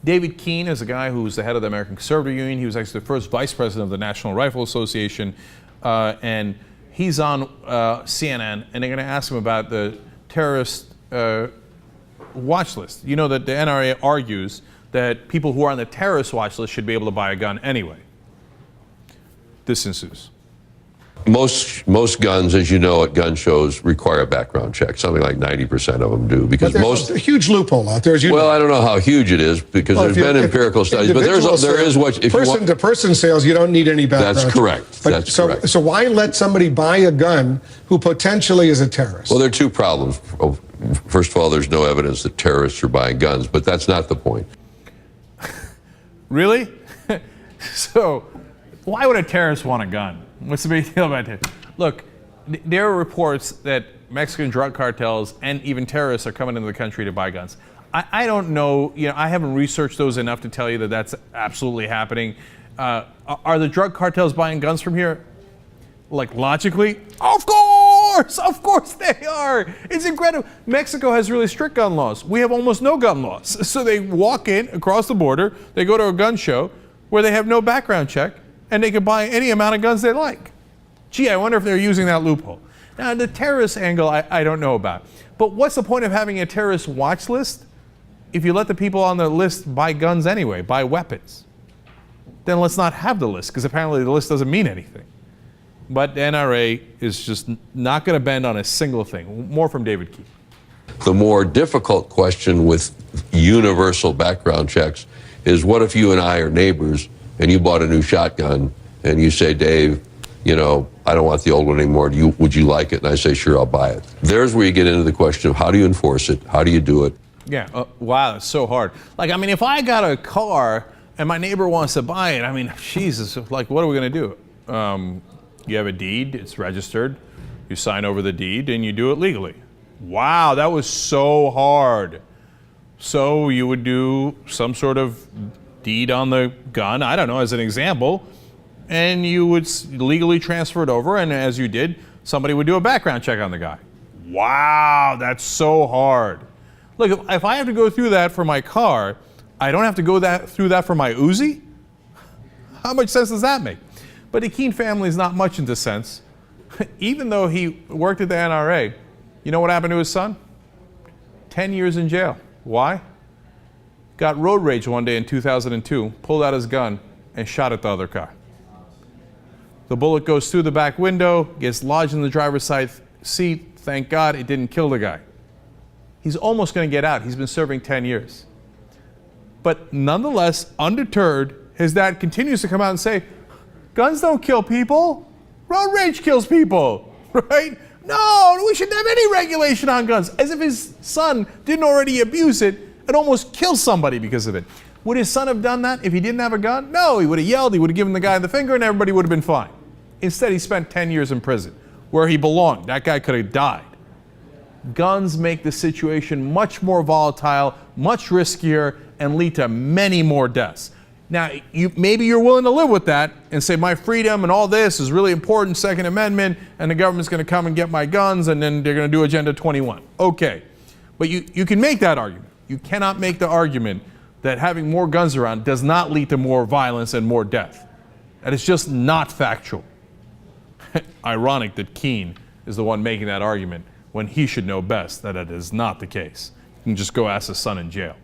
David Keene is a guy who's the head of the American Conservative Union. He was actually the first vice president of the National Rifle Association. And he's on CNN, and they're going to ask him about the terrorist watch list. You know that the NRA argues that people who are on the terrorist watch list should be able to buy a gun anyway. This ensues. Most guns, as you know, at gun shows require a background check. Something like 90% of them do, because there's a huge loophole out there, as you know. Well, I don't know how huge it is, because there's been empirical studies, but there is what if person-to-person sales, you don't need any background. That's correct. That's correct. So why let somebody buy a gun who potentially is a terrorist? Well, there are two problems. First of all, there's no evidence that terrorists are buying guns, but that's not the point. Really? So, why would a terrorist want a gun? What's the big deal about it? Look, there are reports that Mexican drug cartels and even terrorists are coming into the country to buy guns. I don't know, I haven't researched those enough to tell you that that's absolutely happening. Are the drug cartels buying guns from here? Like, logically? Of course they are. It's incredible. Mexico has really strict gun laws. We have almost no gun laws. So they walk in across the border, they go to a gun show where they have no background check, and they can buy any amount of guns they like. Gee, I wonder if they're using that loophole. Now, the terrorist angle, I don't know about. But what's the point of having a terrorist watch list if you let the people on the list buy guns anyway, buy weapons? Then let's not have the list, because apparently the list doesn't mean anything. But the NRA is just not going to bend on a single thing. More from David Keene. The more difficult question with universal background checks is, what if you and I are neighbors and you bought a new shotgun and you say, Dave, I don't want the old one anymore. Would you like it? And I say, sure, I'll buy it. There's where you get into the question of how do you enforce it? How do you do it? Yeah, wow, it's so hard. If I got a car and my neighbor wants to buy it, Jesus, what are we going to do? You have a deed, it's registered, you sign over the deed, and you do it legally. Wow, that was so hard. So you would do some sort of deed on the gun, I don't know, as an example, and you would legally transfer it over, and as you did, somebody would do a background check on the guy. Wow, that's so hard. Look, if I have to go through that for my car, I don't have to go through that for my Uzi? How much sense does that make? But the Keene family is not much into sense. Even though he worked at the NRA, you know what happened to his son? 10 years in jail. Why? Got road rage one day in 2002, pulled out his gun, and shot at the other car. The bullet goes through the back window, gets lodged in the driver's side seat. Thank God it didn't kill the guy. He's almost going to get out. He's been serving 10 years. But nonetheless, undeterred, his dad continues to come out and say, guns don't kill people. Road rage kills people, right? No, we shouldn't have any regulation on guns. As if his son didn't already abuse it and almost kill somebody because of it. Would his son have done that if he didn't have a gun? No, he would have yelled, he would have given the guy the finger, and everybody would have been fine. Instead, he spent 10 years in prison, where he belonged. That guy could have died. Guns make the situation much more volatile, much riskier, and lead to many more deaths. Now, maybe you're willing to live with that and say my freedom and all this is really important, Second Amendment, and the government's going to come and get my guns, and then they're going to do Agenda 21. Okay. But you can make that argument. You cannot make the argument that having more guns around does not lead to more violence and more death. That is just not factual. Ironic that Keene is the one making that argument when he should know best that it is not the case. You can just go ask his son in jail.